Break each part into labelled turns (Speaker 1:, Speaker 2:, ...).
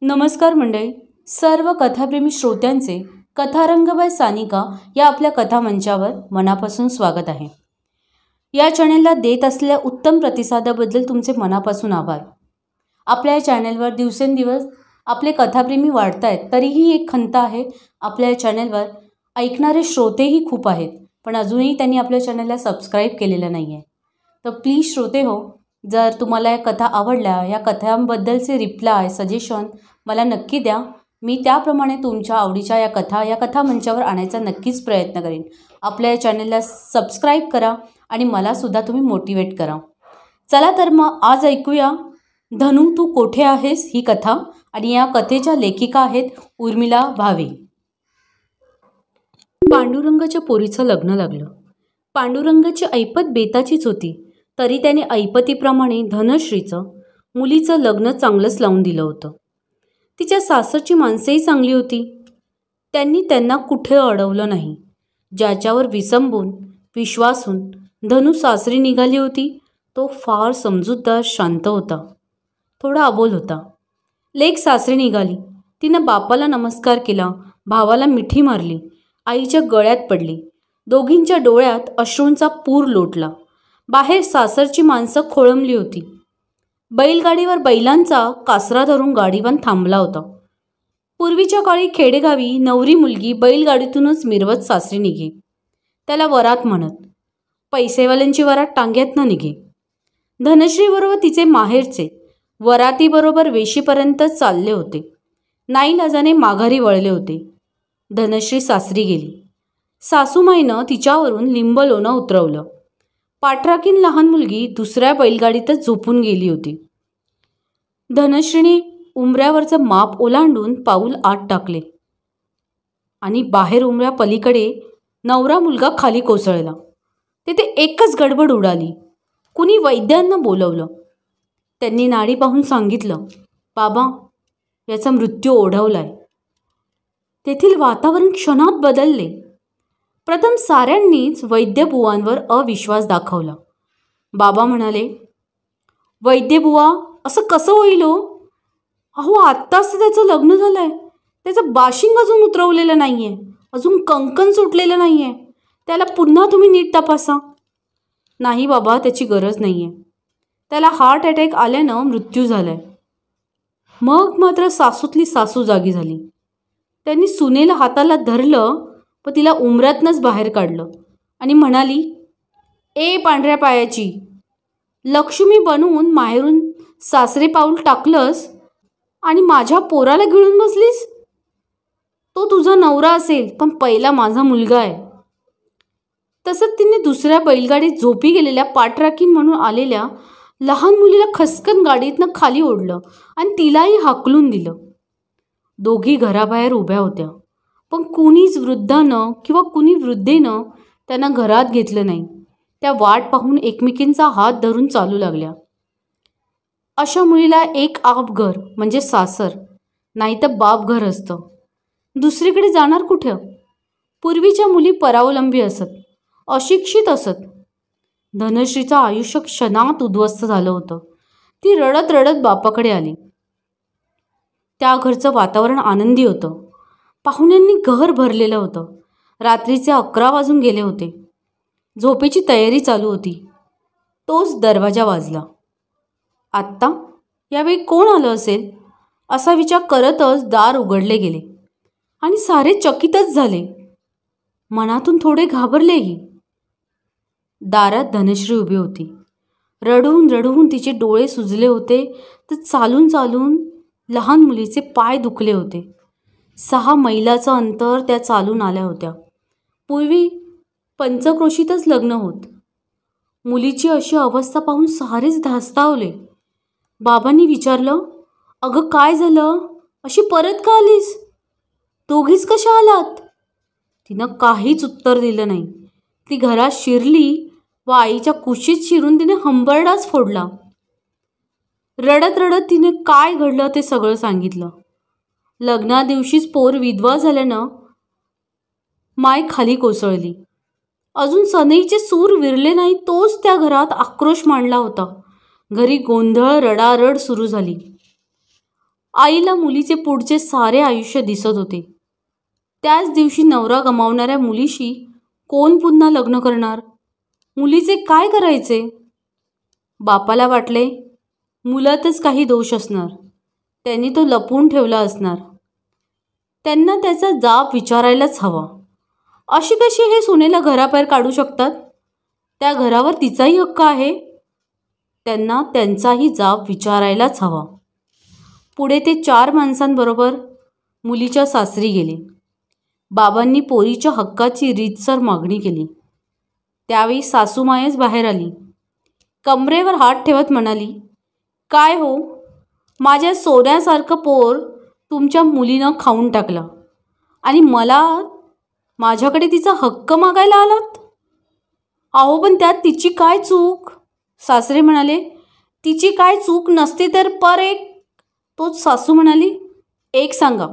Speaker 1: नमस्कार मंडळी, सर्व कथाप्रेमी श्रोत्यांचे कथारंग बाय सानिका या आपल्या कथा मंचावर मनापासून स्वागत आहे. या चॅनेलला देत असलेल्या उत्तम प्रतिसादाबद्दल तुमचे मनापासून आभार. आपल्या या चॅनेलवर दिवसेंदिवस आपले कथाप्रेमी वाढत आहेत, तरीही एक खंत आहे. आपल्या या चॅनेलवर ऐकणारे श्रोतेही खूप आहेत, पण अजूनही त्यांनी आपल्या चॅनेलला सबस्क्राईब केलेलं नाही आहे. तर प्लीज श्रोते हो, जर तुम्हाला या कथा आवडल्या, या कथांबद्दलचे रिप्लाय सजेशन मला नक्की द्या. मी त्याप्रमाणे तुमच्या आवडीच्या या कथा मंचावर आणायचा नक्कीच प्रयत्न करेन. आपल्या या चॅनलला सबस्क्राईब करा आणि मलासुद्धा तुम्ही मोटिवेट करा. चला तर मग आज ऐकूया धनू तू कोठे आहेस ही कथा. आणि या कथेच्या लेखिका आहेत उर्मिला भावे. पांडुरंगाच्या पोरीचं लग्न लागलं. पांडुरंगाची ऐपत बेताचीच होती, तरी त्याने ऐपतीप्रमाणे धनश्रीचं मुलीचं लग्न चांगलंच लावून दिलं होतं. तिच्या सासरची माणसेही चांगली होती. त्यांनी त्यांना कुठे अडवलं नाही. ज्याच्यावर विसंबून विश्वासून धनू सासरी निघाली होती तो फार समजूतदार, शांत होता, थोडा अबोल होता. लेक सासरी निघाली. तिनं बापाला नमस्कार केला, भावाला मिठी मारली, आईच्या गळ्यात पडली. दोघींच्या डोळ्यात अश्रूंचा पूर लोटला. बाहेर सासरची माणसं खोळंबली होती. बैलगाडीवर बैलांचा कासरा धरून गाडीवान थांबला होता. पूर्वीच्या काळी खेडेगावी नवरी मुलगी बैलगाडीतूनच मिरवत सासरी निघे. त्याला वरात म्हणत. पैसेवाल्यांची वरात टांग्यातनं निघे. धनश्रीबरोबर तिचे माहेरचे वरातीबरोबर वेशीपर्यंत चालले होते. नाईलाजाने माघारी वळले होते. धनश्री सासरी गेली. सासूमाईनं तिच्यावरून लिंब लोणं उतरवलं. पाठराखीन लहान मुलगी दुसऱ्या बैलगाडीतच झोपून गेली होती. धनश्रीने उंबऱ्यावरचं माप ओलांडून पाऊल आत टाकले आणि बाहेर उंबऱ्या पलीकडे नवरा मुलगा खाली कोसळला. तिथे एकच गडबड उडाली. कुणी वैद्यांना बोलवलं. त्यांनी नाडी पाहून सांगितलं, बाबा, याचा मृत्यू ओढवलाय. तेथील वातावरण क्षणात बदलले. प्रथम साऱ्यांनीच वैद्यबुवांवर अविश्वास दाखवला. बाबा म्हणाले, वैद्यबुवा, असं कसं होईल हो? अहो, आत्ताच त्याचं लग्न झालंय. त्याचं बाशिंग अजून उतरवलेलं नाही आहे, अजून कंकण सुटलेलं नाही आहे. त्याला पुन्हा तुम्ही नीट तपासा. नाही बाबा, त्याची गरज नाही आहे. त्याला हार्ट अटॅक आल्यानं मृत्यू झालाय. मग मात्र सासूतली सासू जागी झाली. त्यांनी सुनेला हाताला धरलं व तिला उंबऱ्यातनंच बाहेर काढलं आणि म्हणाली, ए पांढऱ्या पायाची, लक्ष्मी बनवून माहेरून सासरे पाऊल टाकलंस आणि माझ्या पोराला गिळून बसलीस. तो तुझा नवरा असेल, पण पहिला माझा मुलगा आहे. तसंच तिने दुसऱ्या बैलगाडीत झोपी गेलेल्या पाठराखीन म्हणून आलेल्या लहान मुलीला खसकन गाडीतनं खाली ओढलं आणि तिलाही हाकलून दिलं. दोघी घराबाहेर उभ्या होत्या, पण कुणीच वृद्धानं किंवा कुणी वृद्धेनं त्यांना घरात घेतलं नाही. त्या वाट पाहून एकमेकींचा हात धरून चालू लागल्या. अशा मुलीला एक आपघर म्हणजे सासर, नाही तर बापघर असतं. दुसरीकडे जाणार कुठं? पूर्वीच्या मुली परावलंबी असत, अशिक्षित असत. धनश्रीचं आयुष्य क्षणात उद्ध्वस्त झालं होतं. ती रडत रडत बापाकडे आली. त्या घरचं वातावरण आनंदी होतं. पाहुण्यांनी घर भरलेलं होतं. रात्रीचे 11 वाजून गेले होते. झोपेची तयारी चालू होती. तोच दरवाजा वाजला. आत्ता यावेळी कोण आलं असेल असा विचार करतच दार उघडले गेले आणि सारे चकितच झाले. मनातून थोडे घाबरलेही. दारात धनश्री उभी होती. रडून रडून तिचे डोळे सुजले होते, तर चालून चालून लहान मुलीचे पाय दुखले होते. 6 मैलाचं अंतर त्या चालून आल्या होत्या. पूर्वी पंचक्रोशीतच लग्न होत. मुलीची अशी अवस्था पाहून सारेच धास्तावले. बाबांनी विचारलं, अगं काय झालं? अशी परत का आलीस? दोघीच कशा आलात? तिनं काहीच उत्तर दिलं नाही. ती घरात शिरली व आईच्या कुशीत शिरून तिने हंबरडाच फोडला. रडत रडत तिने काय घडलं ते सगळं सांगितलं. लग्ना दिवशीच पोर विधवा झाल्यानं माय खाली कोसळली. अजून सनईचे सूर विरले नाही तोच त्या घरात आक्रोश मांडला होता. घरी गोंधळ, रडारड सुरू झाली. आईला मुलीचे पुढचे सारे आयुष्य दिसत होते. त्याच दिवशी नवरा गमावणाऱ्या मुलीशी कोण पुन्हा लग्न करणार? मुलीचे काय करायचे? बापाला वाटले मुलातच काही दोष असणार, त्यांनी तो लपवून ठेवला असणार. त्यांना त्याचा जाब विचारायलाच हवा. अशी कशी हे सुनेला घराबाहेर काढू शकतात? त्या घरावर तिचाही हक्क आहे. त्यांना त्यांचाही जाब विचारायलाच हवा. पुढे ते 4 माणसांबरोबर मुलीच्या सासरी गेले. बाबांनी पोरीच्या हक्काची रीतसर मागणी केली. त्यावेळी सासूमायच बाहेर आली. कमरेवर हात ठेवत म्हणाली, काय हो, माझ्या सोन्यासारखं पोर तुमच्या मुलीनं खाऊन टाकलं आणि मला माझ्याकडे तिचा हक्क मागायला आलात? अहो, पण त्यात तिची काय चूक? सासरे म्हणाले, तिची काय चूक नसती तर पर एक. तोच सासू म्हणाली, एक सांगा,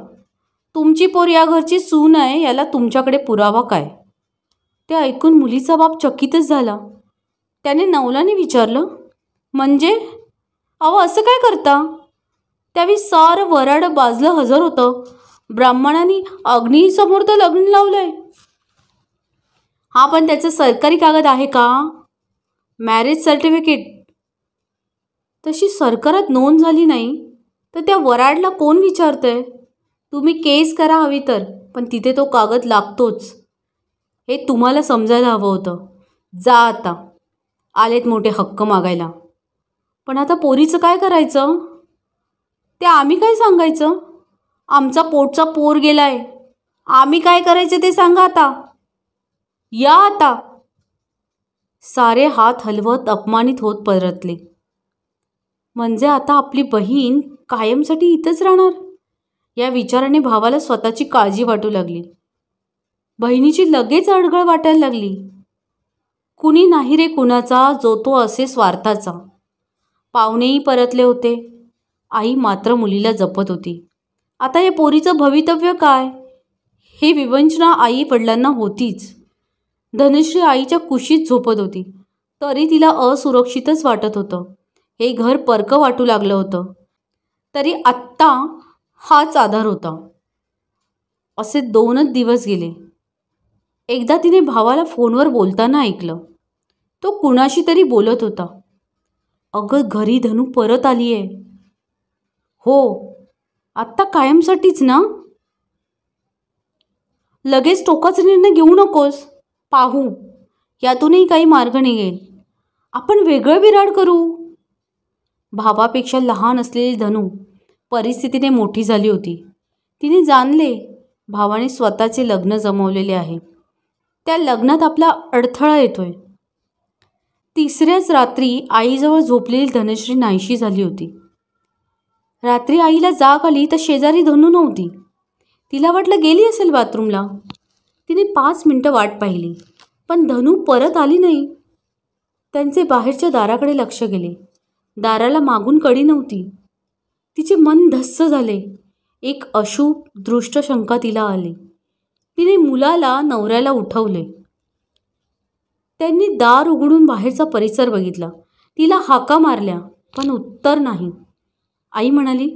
Speaker 1: तुमची पोर या घरची सून आहे याला तुमच्याकडे पुरावा काय? ते ऐकून मुलीचा बाप चकितच झाला. त्याने नवलाने विचारलं, म्हणजे? अहो, असं काय करता? त्यावेळी सारं वराड बाजलं हजर होतं. ब्राह्मणांनी अग्नीसमोर तर लग्न लावलंय. हा, पण त्याचं सरकारी कागद आहे का? Marriage certificate. तशी सरकारात नोंद झाली नाही तर त्या वराडला कोण विचारतंय? तुम्ही केस करा हवी तर, पण तिथे तो कागद लागतोच. हे तुम्हाला समजायला हवं होतं. जा आता, आलेत मोठे हक्क मागायला. पण आता पोरीचं काय करायचं? ते आम्ही काय सांगायचं? आमचा पोटचा पोर गेलाय, आम्ही काय करायचं ते सांगा आता. या आता. सारे हात हलवत अपमानित होत परतले. म्हणजे आता आपली बहीण कायमसाठी इथंच राहणार? या विचाराने भावाला स्वतःची काळजी वाटू लागली. बहिणीची लगेच अडगळ वाटायला लागली. कुणी नाही रे कुणाचा जो तो असे स्वार्थाचा. पाहुणेही परतले होते. आई मात्र मुलीला जपत होती. आता या पोरीचं भवितव्य काय? हे विवंचना आई वडिलांना होतीच. धनश्री आईच्या कुशीत झोपत होती, तरी तिला असुरक्षितच वाटत होतं. हे घर परकं वाटू लागलं होतं. तरी आत्ता हाच आधार होता. असे 2च दिवस गेले. एकदा तिने भावाला फोनवर बोलताना ऐकलं. तो कुणाशी तरी बोलत होता. अगं, घरी धनू परत आली आहे. हो, आत्ता कायमसाठीच ना? लगेच टोकाचा निर्णय घेऊ नकोस. पाहू, यातूनही काही मार्ग निघेल. आपण वेगळं विराड करू. भावापेक्षा लहान असलेली धनू परिस्थितीने मोठी झाली होती. तिने जाणले भावाने स्वतःचे लग्न जमवलेले आहे. त्या लग्नात आपला अडथळा येतोय. तिसऱ्याच रात्री आईजवळ झोपलेली धनश्री नाहीशी झाली होती. रात्री आईला जाग आली तर शेजारी धनू नव्हती. तिला वाटलं गेली असेल बाथरूमला. तिने 5 मिनिटं वाट पाहिली, पण धनू परत आली नाही. त्यांचे बाहेरच्या दाराकडे लक्ष गेले. दाराला मागून कडी नव्हती. तिचे मन धस्स झाले. एक अशुभ दृष्ट शंका तिला आली. तिने मुलाला नवऱ्याला उठवले. त्यांनी दार उघडून बाहेरचा परिसर बघितला. तिला हाका मारल्या, पण उत्तर नाही. आई म्हणाली,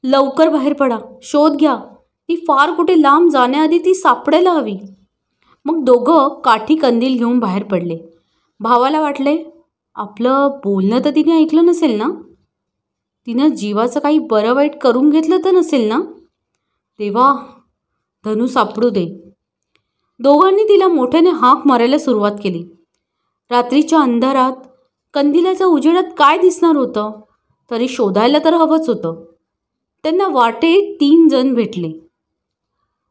Speaker 1: लवकर बाहेर पडा, शोध घ्या. ती फार कुठे लांब जाण्याआधी ती सापडायला हवी. मग दोघं काठी कंदील घेऊन बाहेर पडले. भावाला वाटले, आपलं बोलणं तर तिने ऐकलं नसेल ना? तिनं जीवाचं काही बरं वाईट करून घेतलं तर नसेल ना? देवा, धनू सापडू दे. दोघांनी तिला मोठ्याने हाक मारायला सुरुवात केली. रात्रीच्या अंधारात कंदिलाच्या उजेडात काय दिसणार होतं? तरी शोधायला तर हवंच होतं. त्यांना वाटे 3 जण भेटले.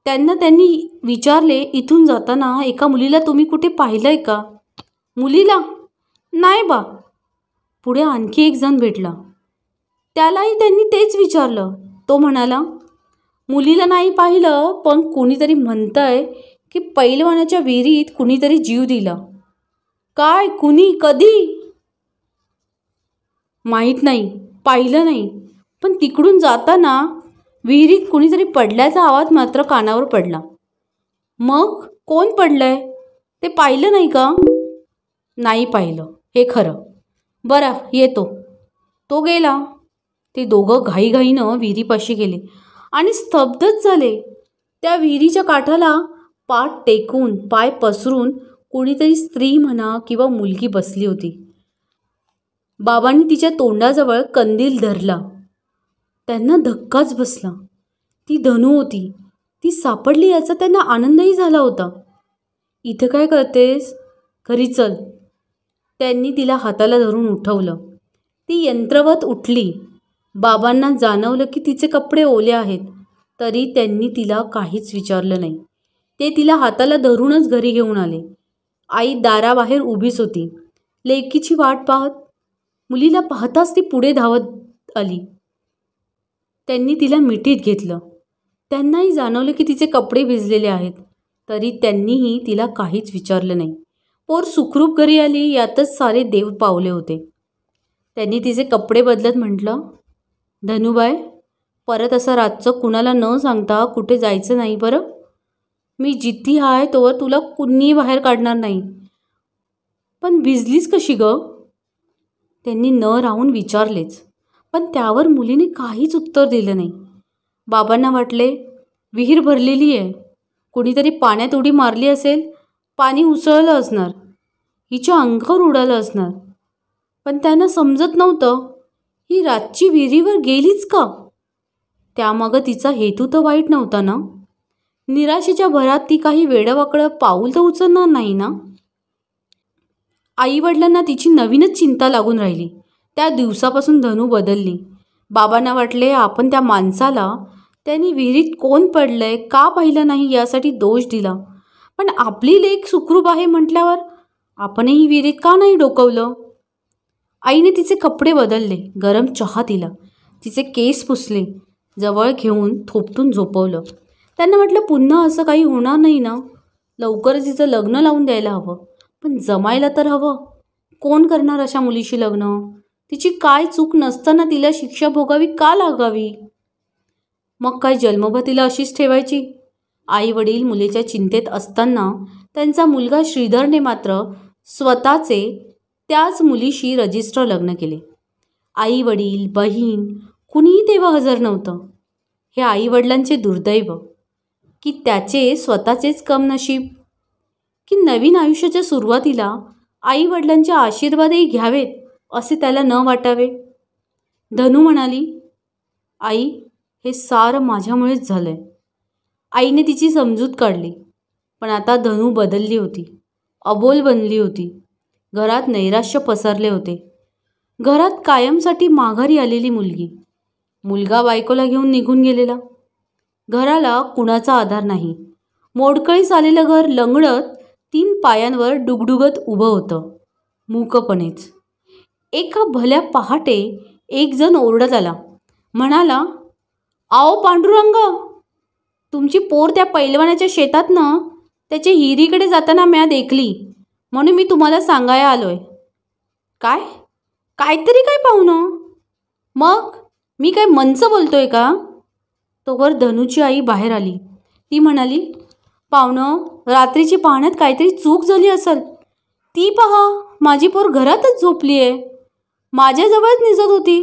Speaker 1: त्यांनी विचारले, इथून जाताना एका मुलीला तुम्ही कुठे पाहिलंय का? मुलीला? नाही बा. पुढे आणखी एक जण भेटला. त्यालाही त्यांनी तेच विचारलं. तो म्हणाला, मुलीला नाही पाहिलं, पण कुणीतरी म्हणतंय की पैलवानाच्या विहिरीत कुणीतरी जीव दिला. काय, कुणी, कधी? माहीत नाही, पाहिलं नाही, पण तिकडून जाताना विहिरीत कुणीतरी पडल्याचा आवाज मात्र कानावर पडला. मग कोण पडलंय ते पाहिलं नाही का? नाही पाहिलं, हे खरं. बरं, येतो. तो गेला. ते दोघं घाईघाईनं विहिरीपाशी गेले आणि स्तब्धच झाले. त्या विहिरीच्या काठाला पाठ टेकून पाय पसरून कोणीतरी स्त्री म्हणा किंवा मुलगी बसली होती. बाबांनी तिच्या तोंडाजवळ कंदील धरला. त्यांना धक्काच बसला. ती धनू होती. ती सापडली याचा त्यांना आनंदही झाला होता. इथं काय करतेस? घरी चल. त्यांनी तिला हाताला धरून उठवलं. ती यंत्रवत उठली. बाबांना जाणवलं की तिचे कपडे ओले आहेत, तरी त्यांनी तिला काहीच विचारलं नाही. ते तिला हाताला धरूनच घरी घेऊन आले. आई दाराबाहेर उभीच होती, लेकीची वाट पाहत. मुलीला पाहताच ती पुढे धावत आली. त्यांनी तिला मिठीत घेतलं. त्यांनाही जाणवलं की तिचे कपडे भिजलेले आहेत, तरी त्यांनीही तिला काहीच विचारलं नाही. पोर सुखरूप घरी आली यातच सारे देव पावले होते. त्यांनी तिचे कपडे बदलत म्हटलं, धनुबाई, परत असं रातचं कुणाला न सांगता कुठे जायचं नाही बरं. मी जिथे आहे तोवर तुला कुणी बाहेर काढणार नाही. पण भिजलीस कशी ग? त्यांनी न राहून विचारलेच, पण त्यावर मुलीने काहीच उत्तर दिलं नाही. बाबांना वाटले विहीर भरलेली आहे, कुणीतरी पाण्यात उडी मारली असेल, पाणी उसळलं असणार, हिच्या अंगावर उडालं असणार. पण त्यांना समजत नव्हतं ही रातची विहिरीवर गेलीच का? त्यामागं तिचा हेतू तर वाईट नव्हता ना. निराशेच्या भरात ती काही वेडवाकडं पाऊल तर उचलणार नाही ना. आईवडिलांना तिची नवीनच चिंता लागून राहिली. त्या दिवसापासून धनू बदलली. बाबांना वाटले आपण त्या माणसाला त्यांनी विहिरीत कोण पडलंय का पाहिलं नाही यासाठी दोष दिला. पण आपली लेक सुखरूप आहे म्हटल्यावर आपणही विहिरीत का नाही डोकवलं. आईने तिचे कपडे बदलले, गरम चहा दिला, तिचे केस पुसले, जवळ घेऊन थोपटून झोपवलं. त्यांना म्हटलं पुन्हा असं काही होणार नाही ना. लवकरच तिचं लग्न लावून द्यायला हवं, पण जमायला तर हवं. कोण करणार अशा मुलीशी लग्न? तिची काय चूक नसताना तिला शिक्षा भोगावी का लागावी? मग काय जन्मभर तिला अशीच ठेवायची? आई वडील मुलीच्या चिंतेत असताना त्यांचा मुलगा श्रीधरने मात्र स्वतःचे त्याच मुलीशी रजिस्टर लग्न केले. आई वडील बहीण कुणीही तेव्हा हजर नव्हतं. हे आई वडिलांचे दुर्दैव की त्याचे स्वतःचेच कमनशीब, की नवीन आयुष्याच्या सुरुवातीला आई वडिलांचे आशीर्वादही घ्यावेत असे त्याला न वाटावे. धनू म्हणाली, आई, हे सारं माझ्यामुळेच झालंय. आईने तिची समजूत काढली. पण आता धनू बदलली होती, अबोल बनली होती. घरात नैराश्य पसरले होते. घरात कायमसाठी माघारी आलेली मुलगी, मुलगा बायकोला घेऊन निघून गेलेला. घराला कुणाचा आधार नाही. मोडकळीस आलेलं घर लंगडत 3 पायांवर डुगडुगत उभं होतं, मूकपणेच. एका भल्या पहाटे एक जण ओरडत आला. म्हणाला, आओ पांडुरंग, तुमची पोर त्या पैलवानाच्या शेतातनं त्याच्या हिरीकडे जाताना म्या देखली, म्हणून मी तुम्हाला सांगायला आलोय. काय? काहीतरी काय पाहुणं? मग मी काय मंच बोलतोय का? तोवर धनूची आई बाहेर आली. ती म्हणाली, पाहुणं, रात्रीची पाहण्यात काहीतरी चूक झाली असेल. ती पहा, माझी पोर घरातच झोपली आहे, माझ्याजवळच निजत होती,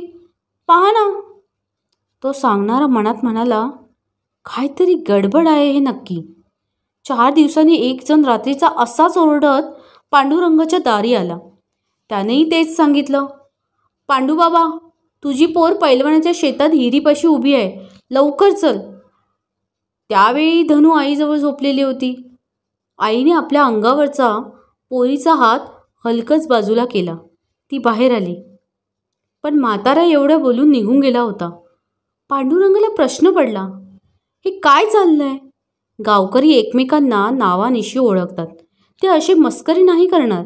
Speaker 1: पहा ना. तो सांगणारा मनात म्हणाला, काहीतरी गडबड आहे हे नक्की. 4 दिवसांनी एक जण रात्रीचा असाच ओरडत पांडुरंगाच्या दारी आला. त्यानेही तेच सांगितलं. पांडूबाबा, तुझी पोर पैलवानाच्या शेतात हिरीपाशी उभी आहे, लवकर चल. त्यावेळी धनू आईजवळ झोपलेली होती. आईने आपल्या अंगावरचा पोरीचा हात हलकच बाजूला केला. ती बाहेर आली. पण म्हातारा एवढं बोलून निघून गेला होता. पांडुरंगाला प्रश्न पडला, हे काय चाललंय? गावकरी एकमेकांना नावानिशी ओळखतात, ते अशी मस्करी नाही करणार.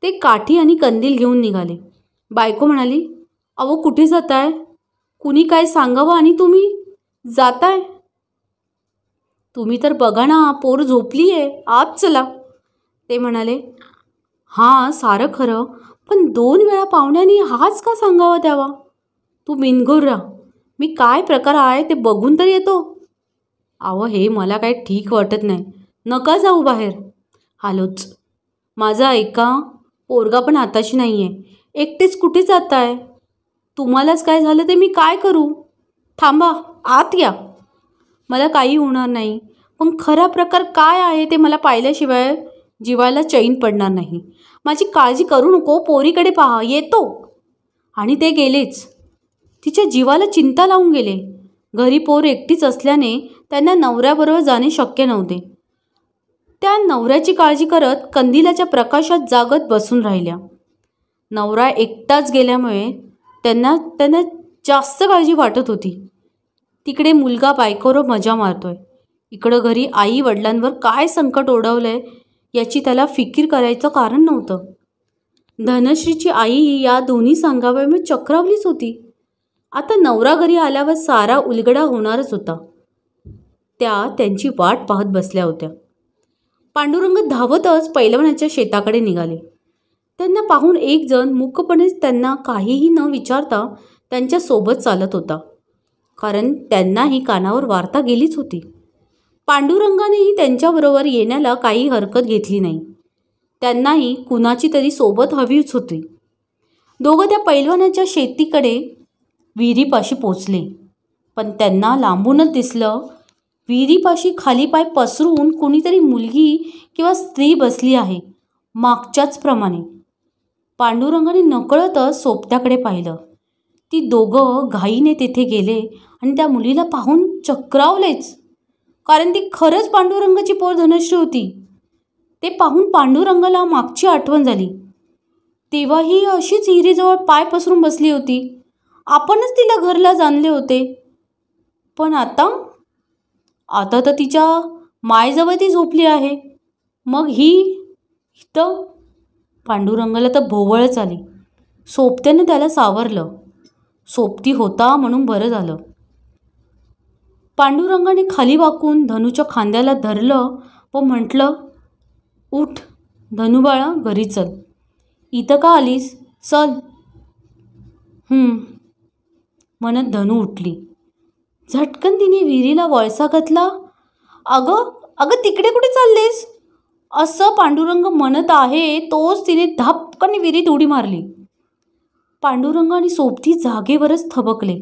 Speaker 1: ते काठी आणि कंदील घेऊन निघाले. बायको म्हणाली, अहो कुठे जाताय? कुणी काय सांगावं आणि तुम्ही जाताय? तुम्ही तर बघा ना, पोर झोपली आहे, आत चला. ते म्हणाले, हां सारं खरं, पण 2 वेळा पाहुण्यानी हाच का सांगावा द्यावा? तू बिनघोर राहा, मी काय प्रकार आहे ते बघून तर येतो. अहो हे मला काय ठीक वाटत नाही, नका जाऊ बाहेर. हालोच. माझं ऐका, पोरगा पण आताशी नाही आहे, एकटेच कुठे जाताय? तुम्हालाच काय झालं ते मी काय करू? थांबा, आत या. मला काही होणार नाही, पण खरा प्रकार काय आहे ते मला पाहिल्याशिवाय जीवाला चैन पडणार नाही. माझी काळजी करू नको, पोरीकडे पहा, येतो. आणि ते गेलेच. तिच्या जीवाला चिंता लावून गेले. घरी पोर एकटीच असल्याने त्यांना नवऱ्याबरोबर जाणे शक्य नव्हते. त्या नवऱ्याची काळजी करत कंदिलाच्या प्रकाशात जागत बसून राहिल्या. नवरा एकटाच गेल्यामुळे त्यांना त्यांना जास्त काळजी वाटत होती. तिकडे मुलगा बायकोवर मजा मारतोय, इकडं घरी आई वडिलांवर काय संकट ओढवलंय याची त्याला फिकीर करायचं कारण नव्हतं. धनश्रीची आई या दोन्ही सांगाव्यामुळे चक्रावलीच होती. आता नवरा घरी आल्यावर सारा उलगडा होणारच होता. त्या त्यांची वाट पाहत बसल्या होत्या. पांडुरंग धावतच पैलवानाच्या शेताकडे निघाले. त्यांना पाहून एक जण मूकपणेच त्यांना काहीही न विचारता त्यांच्या सोबत चालत होता, कारण त्यांनाही कानावर वार्ता गेलीच होती. पांडुरंगानेही त्यांच्याबरोबर येण्याला काही हरकत घेतली नाही. त्यांनाही कुणाची तरी सोबत हवीच होती. दोघं त्या पैलवानाच्या शेतीकडे विहिरीपाशी पोचले, पण त्यांना लांबूनच दिसलं विहिरीपाशी खाली पाय पसरून कुणीतरी मुलगी किंवा स्त्री बसली आहे, मागच्याच प्रमाणे. पांडुरंगाने नकळतच सोबत्याकडे पाहिलं. ती दोघं घाईने तेथे गेले आणि त्या मुलीला पाहून चक्रावलेच, कारण ती खरंच पांडुरंगाची पोर धनश्री होती. ते पाहून पांडुरंगाला मागची आठवण झाली. तेव्हाही अशीच हिरीजवळ पाय पसरून बसली होती. आपणच तिला घरला जाणले होते, पण आता तर तिच्या मायजवळ ती झोपली आहे. मग ही इथं? पांडुरंगाला तर भोवळच आली. सोबत्याने त्याला सावरलं. सोबती होता म्हणून बरं झालं. पांडुरंगाने खाली वाकून धनूच्या खांद्याला धरलं व म्हटलं, उठ धनुबाळा, घरी चल. इथं का आलीस? चल. म्हणत धनू उठली. झटकन तिने विहिरीला वळसा घातला. अगं अगं तिकडे कुठे चाललेस? असं पांडुरंग म्हणत आहे तोच तिने धापकाने विहिरीत उडी मारली. पांडुरंग आणि सोबती जागेवरच थबकले,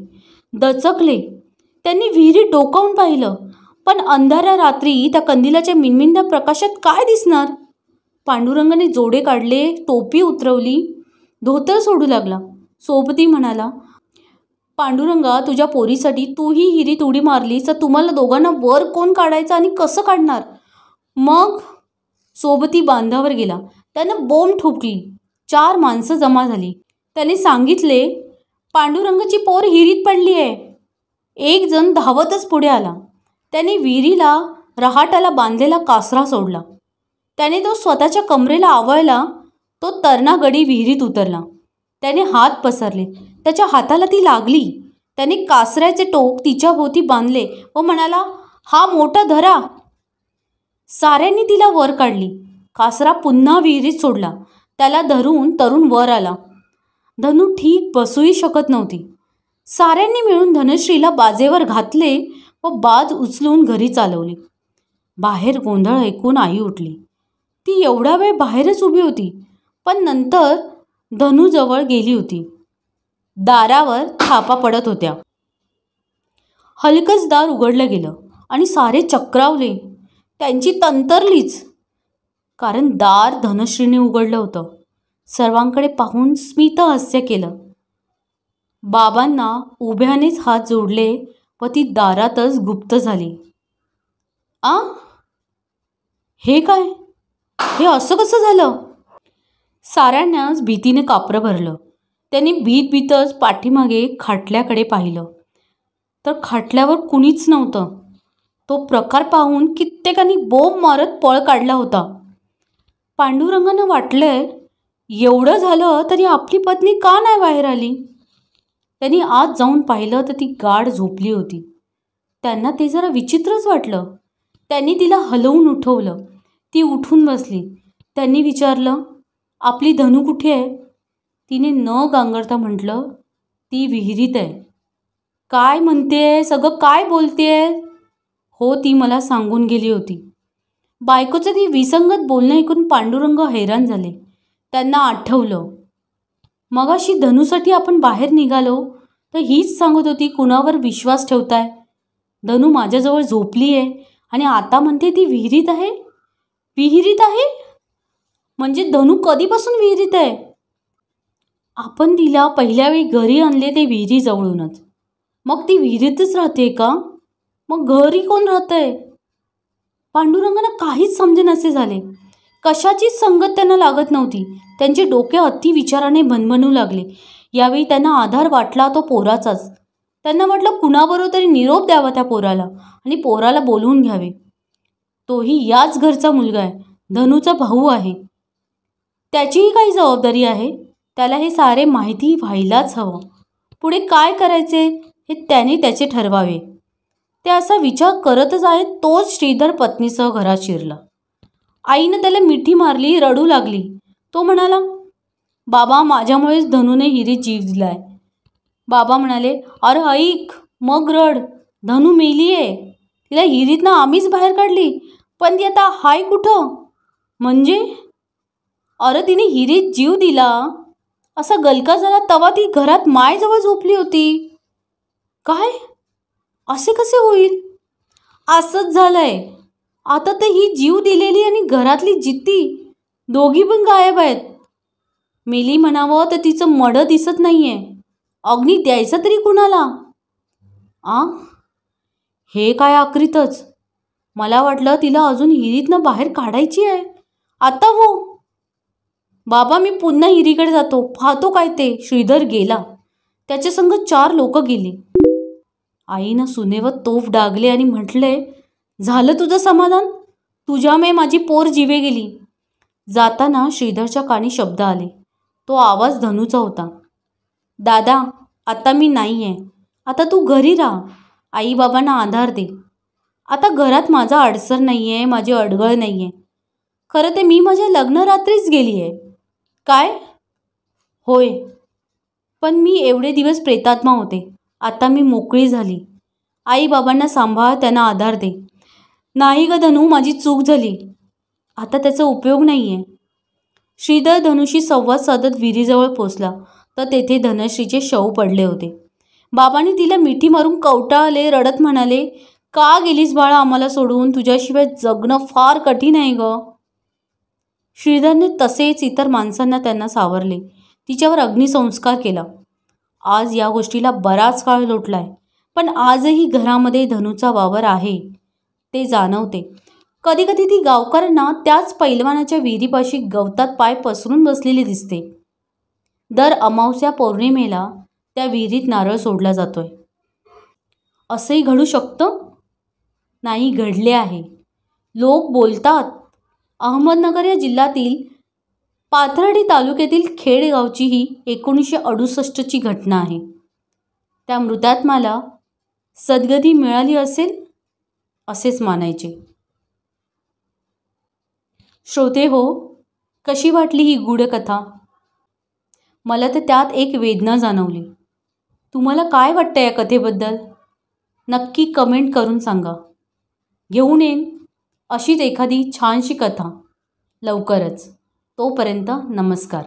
Speaker 1: दचकले. त्यांनी विहिरीत डोकावून पाहिलं, पण अंधाऱ्या रात्री त्या कंदिलाच्या मिनमिनत्या प्रकाशात काय दिसणार? पांडुरंगाने जोडे काढले, टोपी उतरवली, धोतर सोडू लागला. सोबती म्हणाला, पांडुरंगा, तुझ्या पोरीसाठी तूही हिरीत उडी मारलीस तर तुम्हाला दोघांना वर कोण काढायचं आणि कसं काढणार? मग सोबती बांधावर गेला. त्यानं बोंब ठोकली. 4 माणसं जमा झाली. त्याने सांगितले, पांडुरंगाची पोर हिरीत पडली आहे. एक जण धावतच पुढे आला. त्याने विहिरीला रहाटाला बांधलेला कासरा सोडला. त्याने तो स्वतःच्या कमरेला आवळला. तो तरणा गडी विहिरीत उतरला. त्याने हात पसरले. त्याच्या हाताला ती लागली. त्याने कासऱ्याचे टोक तिच्या भोवती बांधले व म्हणाला, हा मोठा धरा. साऱ्यांनी तिला वर काढली. कासरा पुन्हा विहिरीत सोडला. त्याला धरून तरुण वर आला. धनू ठीक बसूही शकत नव्हती. साऱ्यांनी मिळून धनश्रीला बाजेवर घातले व बाज उचलून घरी चालवली. बाहेर गोंधळ ऐकून आई उठली. ती एवढा वेळ बाहेरच उभी होती, पण नंतर धनूजवळ गेली होती. दारावर थापा पडत होत्या. हलकच दार उघडलं गेलं आणि सारे चक्रावले. त्यांची तंतरलीच, कारण दार धनश्रीने उघडलं होतं. सर्वांकडे पाहून स्मितहास्य केलं. बाबांना उभ्यानेच हात जोडले व ती दारातच गुप्त झाली. हे काय? हे असं कसं झालं? साऱ्यांनाच भीतीने कापरं भरलं. त्यांनी भीतच पाठीमागे खाटल्याकडे पाहिलं, तर खाटल्यावर कुणीच नव्हतं. तो प्रकार पाहून कित्येकांनी बोंब मारत पळ काढला होता. पांडुरंगांना वाटलंय, एवढं झालं तरी आपली पत्नी का नाही बाहेर आली? त्यांनी आत जाऊन पाहिलं तर ती गाढ झोपली होती. त्यांना ते जरा विचित्रच वाटलं. त्यांनी तिला हलवून उठवलं. ती उठून बसली. त्यांनी विचारलं, आपली धनू कुठे आहे? तिने न गांगरता म्हटलं, ती विहिरीत आहे. काय म्हणतेय? सगळं काय बोलतेय? हो, ती मला सांगून गेली होती. बायकोचं ती विसंगत बोलणं ऐकून पांडुरंग हैराण झाले. त्यांना आठवलं, मगाशी धनूसाठी आपण बाहेर निघालो तर हीच सांगत होती कुणावर विश्वास ठेवताय. धनू माझ्याजवळ झोपली आहे आणि आता म्हणते ती विहिरीत आहे. विहिरीत आहे म्हणजे धनू कधीपासून विहिरीत आहे? आपण तिला पहिल्या वेळी घरी आणले ते विहिरीजवळूनच. मग ती विहिरीतच राहते का? मग घरी कोण राहतंय? पांडुरंगांना काहीच समजेनासे झाले. कशाचीच संगत त्यांना लागत नव्हती. त्यांचे डोके अति विचाराने भणभणू लागले. यावेळी त्यांना आधार वाटला तो पोराचाच. त्यांना वाटलं कुणाबरोबर तरी निरोप द्यावा त्या पोराला आणि पोराला बोलवून घ्यावे. तोही याच घरचा मुलगा आहे, धनूचा भाऊ आहे. त्याचीही काही जबाबदारी आहे. त्याला हे सारे माहिती व्हायलाच हवं. पुढे काय करायचे हे त्याने त्याचे ठरवावे. ते असा विचार करतच आहेत तोच श्रीधर पत्नीसह घरात शिरला. आईनं त्याला मिठी मारली, रडू लागली. तो म्हणाला, बाबा माझ्यामुळेच धनूने हिरीत जीव दिलाय. बाबा म्हणाले, अरे ऐक मग रड. धनू मेली आहे. तिला हिरीतनं आम्हीच बाहेर काढली, पण ती आता हाय कुठं? म्हणजे अरे तिने हिरीत जीव दिला असा गलका झाला तेव्हा ती घरात मायजवळ झोपली होती. काय? असे कसे होईल? असंच झालंय. आता तर ही जीव दिलेली आणि घरातली जित्ती दोघी पण गायब आहेत. मेली म्हणावं तर तिचं मडं दिसत नाहीये. अग्नी द्यायचा तरी कुणाला? हे काय आक्रीतच. मला वाटलं तिला अजून हिरीतनं बाहेर काढायची आहे. आता हो बाबा, मी पुन्हा हिरीकडे जातो, पाहतो काय ते. श्रीधर गेला. त्याच्या संग 4 लोक गेली. आईनं सुनेवर तोफ डागले आणि म्हटले, झालं तुझं समाधान? तुझ्यामुळे माझी पोर जीवे गेली. जाताना श्रीधरच्या कानी शब्द आले. तो आवाज धनूचा होता. दादा, आता मी नाही आहे. आता तू घरी राहा. आई बाबांना आधार दे. आता घरात माझा अडसर नाही आहे, माझी अडगळ नाही आहे. खरं ते मी माझ्या लग्न रात्रीच गेली आहे. काय? होय, पण मी एवढे दिवस प्रेतात्मा होते. आता मी मोकळी झाली. आई बाबांना सांभाळ, त्यांना आधार दे. नाही ग धनू, माझी चूक झाली. आता त्याचा उपयोग नाही आहे. श्रीधर धनुशी संवाद साधत विहिरीजवळ पोचला तर तेथे धनश्रीचे शव पडले होते. बाबांनी तिला मिठी मारून कवटाळले, रडत म्हणाले, का गेलीस बाळा आम्हाला सोडून? तुझ्याशिवाय जगणं फार कठीण आहे ग. श्रीधरने तसेच इतर माणसांना त्यांना सावरले. तिच्यावर अग्निसंस्कार केला. आज या गोष्टीला बराच काळ लोटलाय, पण आजही घरामध्ये धनूचा वावर आहे ते जाणवते. कधी कधी ती गावकऱ्यांना त्याच पैलवानाच्या विहिरीपाशी गवतात पाय पसरून बसलेली दिसते. दर अमावस्या पौर्णिमेला त्या विहिरीत नारळ सोडला जातोय. असंही घडू शकतं? नाही, घडले आहे. लोक बोलतात. अहमदनगर या जिल्ह्यातील पाथर्डी तालुक्यातील खेड गावची ही 1968ची घटना आहे. त्या मृतात्म्याला सद्गती मिळाली असेल असेच मानायचे. श्रोते हो, कशी वाटली ही गूढ कथा? मला तर त्यात एक वेदना जाणवली. तुम्हाला काय वाटतं या कथेबद्दल? नक्की कमेंट करून सांगा. घेऊन येईन अशीच एखादी छानशी कथा लवकरच. तोपर्यंत नमस्कार.